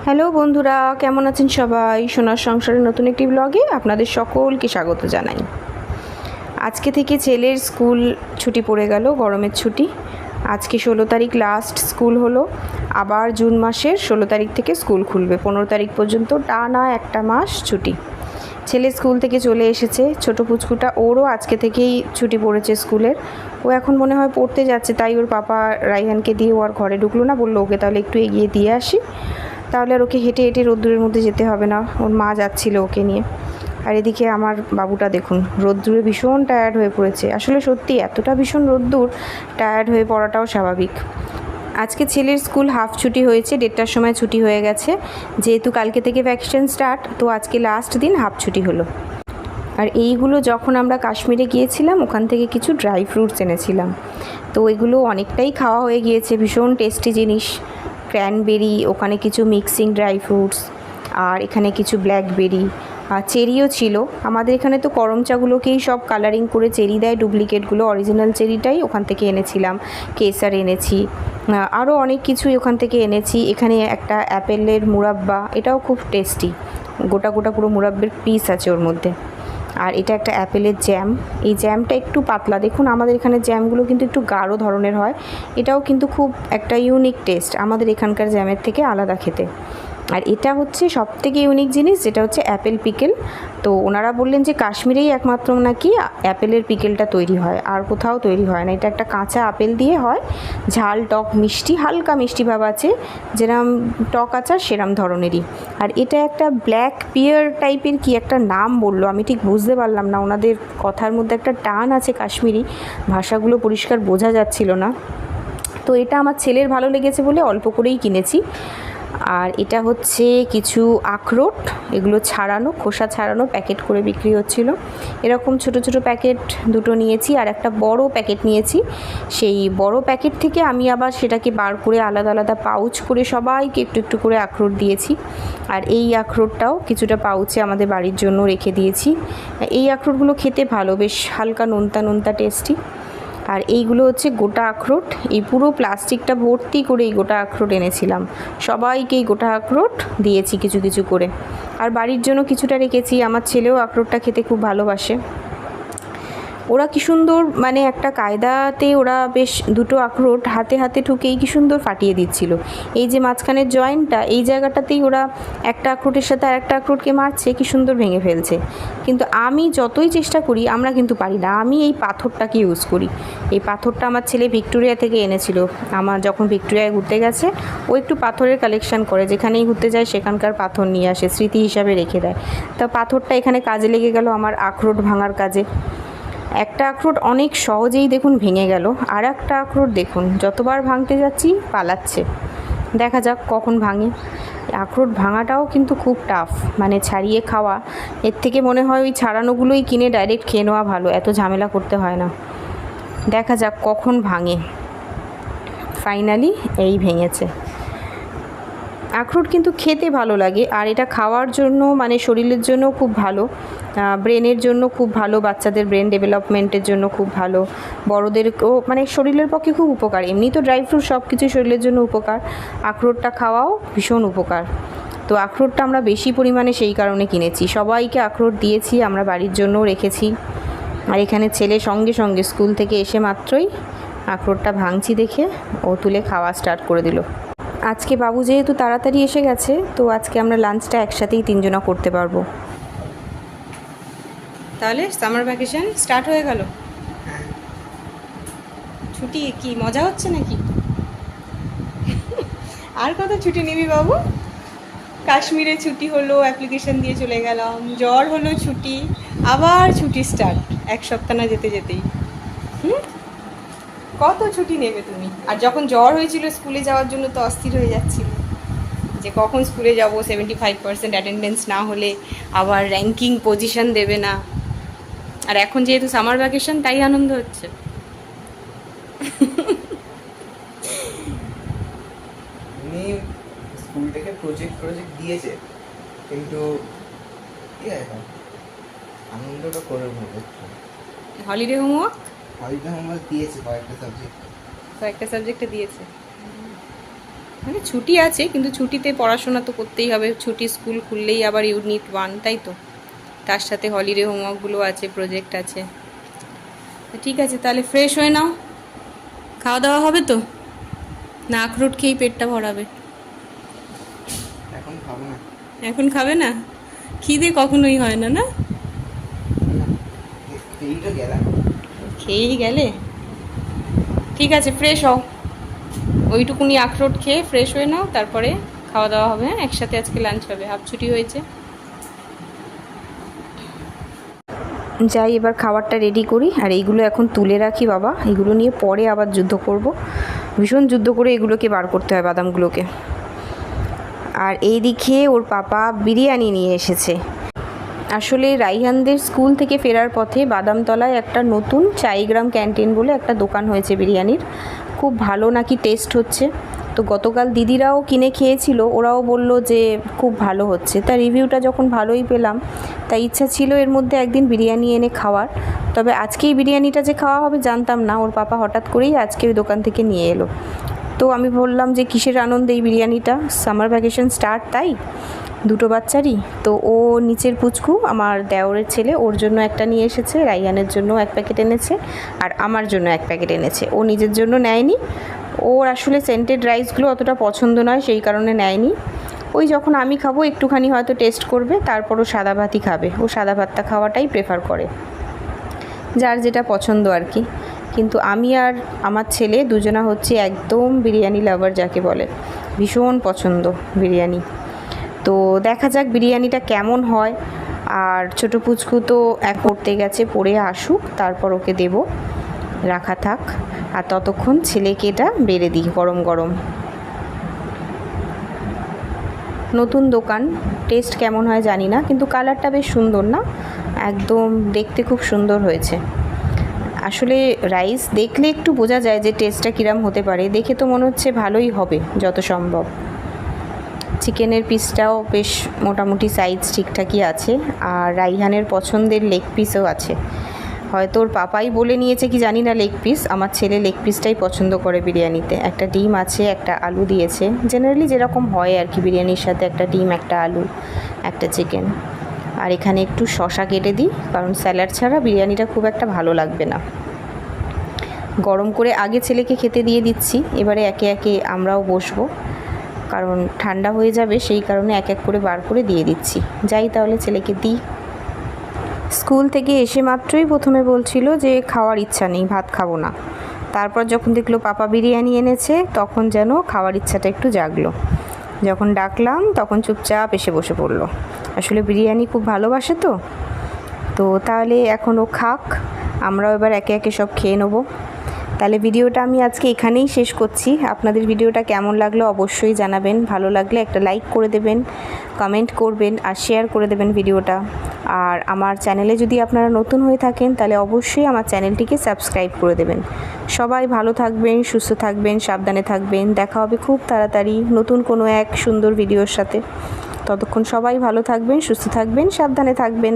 Hello বন্ধুরা, কেমন আছেন সবাই? সোনার সংসারের নতুন একটি ব্লগে আপনাদের সকলকে স্বাগত জানাই। আজকে থেকে ছেলের স্কুল ছুটি পড়ে গেল, গরমের ছুটি। আজকে 16 তারিখ লাস্ট স্কুল হলো। আবার জুন মাসের 16 তারিখ থেকে স্কুল খুলবে, 15 তারিখ পর্যন্ত টানা একটা মাস ছুটি। ছেলে স্কুল থেকে চলে এসেছে, ছোটো পুচকুটা, ওরও আজকে থেকেই ছুটি পড়েছে স্কুলের। ও এখন মনে হয় পড়তে যাচ্ছে, তাই ওর পাপা রাইহানকে দিয়ে ও আর ঘরে ঢুকলো না, বললো ওকে তাহলে একটু এগিয়ে দিয়ে আসি, তাহলে আর ওকে হেঁটে হেঁটে রোদ্দুরের মধ্যে যেতে হবে না। ওর মা যাচ্ছিল ওকে নিয়ে। আর এদিকে আমার বাবুটা দেখুন, রোদ্দুরে ভীষণ টায়ার্ড হয়ে পড়েছে। আসলে সত্যি এতটা ভীষণ রোদ্দুর, টায়ার্ড হয়ে পড়াটাও স্বাভাবিক। আজকে ছেলের স্কুল হাফ ছুটি হয়েছে, 1:30টার সময় ছুটি হয়ে গেছে। যেহেতু কালকে থেকে ভ্যাকেশন স্টার্ট, তো আজকে লাস্ট দিন হাফ ছুটি হলো। আর এইগুলো যখন আমরা কাশ্মীরে গিয়েছিলাম, ওখান থেকে কিছু ড্রাই ফ্রুটস এনেছিলাম, তো এগুলো অনেকটাই খাওয়া হয়ে গিয়েছে। ভীষণ টেস্টি জিনিস, ক্র্যানবেরি, ওখানে কিছু মিক্সিং ড্রাই ফ্রুটস, আর এখানে কিছু ব্ল্যাকবেরি, আর চেরিও ছিল। আমাদের এখানে তো করম চাগুলোকেই সব কালারিং করে চেরি দেয়, ডুপ্লিকেটগুলো অরিজিনাল চেরিটাই ওখান থেকে এনেছিলাম। কেসার এনেছি, আরও অনেক কিছুই ওখান থেকে এনেছি। এখানে একটা অ্যাপেলের মুরাব্বা, এটাও খুব টেস্টি, গোটা গোটা পুরো মুরাব্বের পিস আছে ওর মধ্যে। আর এটা একটা অ্যাপেলের জ্যাম, এই জ্যামটা একটু পাতলা। দেখুন আমাদের এখানে জ্যামগুলো কিন্তু একটু গাঢ় ধরনের হয়, এটাও কিন্তু খুব একটা ইউনিক টেস্ট, আমাদের এখানকার জ্যামের থেকে আলাদা খেতে। আর এটা হচ্ছে সবথেকে ইউনিক জিনিস, যেটা হচ্ছে অ্যাপেল পিকেল। তো ওনারা বললেন যে কাশ্মীরেই একমাত্র নাকি অ্যাপেলের পিকেলটা তৈরি হয়, আর কোথাও তৈরি হয় না। এটা একটা কাঁচা আপেল দিয়ে হয়, ঝাল টক মিষ্টি, হালকা মিষ্টি ভাব আছে, যেরম টক আচার সেরম ধরনেরই। আর এটা একটা ব্ল্যাক পিয়ার টাইপের কি একটা নাম বললো, আমি ঠিক বুঝতে পারলাম না, ওনাদের কথার মধ্যে একটা টান আছে কাশ্মীরি, ভাষাগুলো পরিষ্কার বোঝা যাচ্ছিল না। তো এটা আমার ছেলের ভালো লেগেছে বলে অল্প করেই কিনেছি। আর এটা হচ্ছে কিছু আখরোট, এগুলো ছাড়ানো, খোসা ছাড়ানো, প্যাকেট করে বিক্রি হচ্ছিল। এরকম ছোট ছোট প্যাকেট দুটো নিয়েছি, আর একটা বড় প্যাকেট নিয়েছি। সেই বড় প্যাকেট থেকে আমি আবার সেটাকে বার করে আলাদা আলাদা পাউচ করে সবাইকে একটু একটু করে আখরোট দিয়েছি। আর এই আখরোটটাও কিছুটা পাউচে আমাদের বাড়ির জন্য রেখে দিয়েছি। এই আখরোটগুলো খেতে ভালো, বেশ হালকা নোনতা নোনতা টেস্টি। আর এইগুলো হচ্ছে গোটা আখরোট, এই পুরো প্লাস্টিকটা ভর্তি করে এই গোটা আখরোট এনেছিলাম। সবাইকে এই গোটা আখরোট দিয়েছি কিছু কিছু করে, আর বাড়ির জন্য কিছুটা রেখেছি। আমার ছেলেও আখরোটটা খেতে খুব ভালোবাসে। ওরা কি সুন্দর, মানে একটা কায়দাতে ওরা বেশ দুটো আখরোট হাতে হাতে ঠুকেই কি সুন্দর ফাটিয়ে দিচ্ছিল। এই যে মাঝখানের জয়েন্টটা, এই জায়গাটাতেই ওরা একটা আখরোটের সাথে আর একটা আখরোটকে মারছে, কি সুন্দর ভেঙে ফেলছে। কিন্তু আমি যতই চেষ্টা করি, আমরা কিন্তু পারি না। আমি এই পাথরটাকে ইউজ করি। এই পাথরটা আমার ছেলে ভিক্টোরিয়া থেকে এনেছিল। আমার যখন ভিক্টোরিয়ায় ঘুরতে গেছে, ও একটু পাথরের কালেকশন করে, যেখানেই ঘুরতে যায় সেখানকার পাথর নিয়ে আসে, স্মৃতি হিসাবে রেখে দেয়। তা পাথরটা এখানে কাজে লেগে গেল আমার আখরোট ভাঙার কাজে। একটা আখরোট অনেক সহজেই দেখুন ভেঙে গেল, আর একটা আখরোট দেখুন যতবার ভাঙতে যাচ্ছি পালাচ্ছে। দেখা যাক কখন ভাঙে। আখরোট ভাঙাটাও কিন্তু খুব টাফ, মানে ছাড়িয়ে খাওয়া, এর থেকে মনে হয় ওই ছাড়ানোগুলোই কিনে ডাইরেক্ট খেয়ে নেওয়া ভালো, এত ঝামেলা করতে হয় না। দেখা যাক কখন ভাঙে। ফাইনালি এই ভেঙেছে। আখরোট কিন্তু খেতে ভালো লাগে, আর এটা খাওয়ার জন্য মানে শরীরের জন্য খুব ভালো, ব্রেনের জন্য খুব ভালো, বাচ্চাদের ব্রেন ডেভেলপমেন্টের জন্য খুব ভালো, বড়োদেরকেও মানে শরীরের পক্ষে খুব উপকার। এমনি তো ড্রাই ফ্রুট সব কিছুই শরীরের জন্য উপকার, আখরোটটা খাওয়াও ভীষণ উপকার। তো আখরোটটা আমরা বেশি পরিমাণে সেই কারণে কিনেছি, সবাইকে আখরোট দিয়েছি, আমরা বাড়ির জন্যও রেখেছি। আর এখানে ছেলে সঙ্গে সঙ্গে স্কুল থেকে এসে মাত্রই আখরোটটা ভাঙছি দেখে ও তুলে খাওয়া স্টার্ট করে দিল। আজকে বাবু যেহেতু তাড়াতাড়ি এসে গেছে, তো আজকে আমরা লাঞ্চটা একসাথেই তিনজনা করতে পারবো। তাহলে সামার ভ্যাকেশন স্টার্ট হয়ে গেল, ছুটি কি মজা হচ্ছে নাকি? আর কত ছুটি নিবি বাবু? কাশ্মীরে ছুটি হলো, অ্যাপ্লিকেশন দিয়ে চলে গেলাম, জ্বর হলো ছুটি, আবার ছুটি স্টার্ট, এক সপ্তাহ না যেতে যেতেই। কত ছুটি নেবে তুমি? আর যখন জ্বর হয়েছিল স্কুলে যাওয়ার জন্য তো অস্থির হয়ে যাচ্ছিল, যে কখন স্কুলে যাব, 75% অ্যাটেন্ডেন্স না হলে আবার র্যাঙ্কিং পজিশন দেবে না। আর এখন যেহেতু সামার ভ্যাকেশন, তাই আনন্দ হচ্ছে। উনি স্কুল থেকে প্রজেক্ট দিয়েছে, কিন্তু কি এখন আনন্দটা করে নেবো। হলিডে হোমওয়ার্ক হয়তো আমার দিয়েছে কয়েকটা সাবজেক্টে দিয়েছে। মানে ছুটি আছে, কিন্তু ছুটিতে পড়াশোনা তো করতেই হবে। ছুটি স্কুল খুললেই আবার ইউনিট 1, তাই তো? তার সাথে হলিডে হোমওয়ার্কগুলো আছে, প্রজেক্ট আছে। তো ঠিক আছে, তাহলে ফ্রেশ হয়ে নাও। খাওয়া দাওয়া হবে তো, না আখরোট খেয়েই পেটটা ভরাবে? এখন খাবো না। এখন খাবে না? খিদে কখনোই হয় না, না? এই তো গেলাম। খেয়েই গেলে? ঠিক আছে, ফ্রেশ হও। ওইটুকুনি আখরোট খেয়ে ফ্রেশ হয়ে নাও, তারপরে খাওয়া দাওয়া হবে। হ্যাঁ, একসাথে আজকে লাঞ্চ হবে, হাফ ছুটি হয়েছে। যাই এবার খাবারটা রেডি করি, আর এইগুলো এখন তুলে রাখি বাবা। এগুলো নিয়ে পরে আবার যুদ্ধ করব। ভীষণ যুদ্ধ করে এগুলোকে বার করতে হয়, বাদামগুলোকে। আর এইদিকে ওর পাপা বিরিয়ানি নিয়ে এসেছে। আসলে রাইহানদের স্কুল থেকে ফেরার পথে বাদামতলায় একটা নতুন চাইগ্রাম ক্যান্টিন বলে একটা দোকান হয়েছে বিরিয়ানির। খুব ভালো নাকি টেস্ট হচ্ছে। তো গতকাল দিদিরাও কিনে খেয়েছিল, ওরাও বলল যে খুব ভালো হচ্ছে। তা রিভিউটা যখন ভালোই পেলাম, তাই ইচ্ছা ছিল এর মধ্যে একদিন বিরিয়ানি এনে খাওয়ার। তবে আজকেই বিরিয়ানিটা যে খাওয়া হবে জানতাম না। ওর পাপা হঠাৎ করেই আজকে ওই দোকান থেকে নিয়ে এলো। তো আমি বললাম যে কিসের আনন্দে এই বিরিয়ানিটা, সামার ভ্যাকেশন স্টার্ট তাই, দুটো বাচ্চারই। তো ও নিচের পুচকু আমার দেওরের ছেলে, ওর জন্য একটা নিয়ে এসেছে, রাইহানের জন্য এক প্যাকেট এনেছে, আর আমার জন্য এক প্যাকেট এনেছে। ও নিজের জন্য নেয়নি, ওর আসলে সেন্টেড রাইসগুলো অতটা পছন্দ নয়, সেই কারণে নেয়নি। ওই যখন আমি খাবো একটুখানি হয়তো টেস্ট করবে, তারপর ও সাদা ভাতই খাবে। ও সাদা ভাতটা খাওয়াটাই প্রেফার করে, যার যেটা পছন্দ আর কি। কিন্তু আমি আর আমার ছেলে দুজনা হচ্ছে একদম বিরিয়ানি লাভার যাকে বলে, ভীষণ পছন্দ বিরিয়ানি। তো দেখা যাক বিরিয়ানিটা কেমন হয়। আর ছোটো পুচকু তো এক পড়তে গেছে, পড়ে আসুক, তারপর ওকে দেব, রাখা থাক। আর ততক্ষণ ছেলেকে এটা বেড়ে দিই গরম গরম। নতুন দোকান, টেস্ট কেমন হয় জানি না, কিন্তু কালারটা বেশ সুন্দর না, একদম দেখতে খুব সুন্দর হয়েছে। আসলে রাইস দেখলে একটু বোঝা যায় যে টেস্টটা কীরকম হতে পারে। দেখে তো মনে হচ্ছে ভালোই হবে যত সম্ভব। চিকেনের পিসটাও বেশ মোটামুটি সাইজ ঠিকঠাকই আছে, আর রাইহানের পছন্দের লেগ পিসও আছে। হয়তো ওর পাপাই বলে নিয়েছে কি জানি না লেগ পিস, আমার ছেলে লেগ পিসটাই পছন্দ করে বিরিয়ানিতে। একটা ডিম আছে, একটা আলু দিয়েছে, জেনারেলি যেরকম হয় আর কি বিরিয়ানির সাথে, একটা ডিম, একটা আলু, একটা চিকেন। আর এখানে একটু শসা কেটে দিই, কারণ স্যালাড ছাড়া বিরিয়ানিটা খুব একটা ভালো লাগবে না। গরম করে আগে ছেলেকে খেতে দিয়ে দিচ্ছি, এবারে একে একে আমরাও বসবো, কারণ ঠান্ডা হয়ে যাবে, সেই কারণে এক এক করে বার করে দিয়ে দিচ্ছি। যাই তাহলে ছেলেকে দিই। স্কুল থেকে এসে মাত্রই প্রথমে বলছিল যে খাওয়ার ইচ্ছা নেই, ভাত খাবো না। তারপর যখন দেখলো পাপা বিরিয়ানি এনেছে, তখন যেন খাওয়ার ইচ্ছাটা একটু জাগলো। যখন ডাকলাম তখন চুপচাপ এসে বসে পড়লো। আসলে বিরিয়ানি খুব ভালোবাসে তো। তো তাহলে এখন ও খাক, আমরাও এবার একে একে সব খেয়ে নেবো। তাহলে ভিডিওটা আমি আজকে এখানেই শেষ করছি। আপনাদের ভিডিওটা কেমন লাগলো অবশ্যই জানাবেন। ভালো লাগলে একটা লাইক করে দেবেন, কমেন্ট করবেন, আর শেয়ার করে দেবেন ভিডিওটা। আর আমার চ্যানেলে যদি আপনারা নতুন হয়ে থাকেন, তাহলে অবশ্যই আমার চ্যানেলটিকে সাবস্ক্রাইব করে দেবেন। সবাই ভালো থাকবেন, সুস্থ থাকবেন, সাবধানে থাকবেন। দেখা হবে খুব তাড়াতাড়ি নতুন কোনো এক সুন্দর ভিডিওর সাথে। ততক্ষণ সবাই ভালো থাকবেন, সুস্থ থাকবেন, সাবধানে থাকবেন।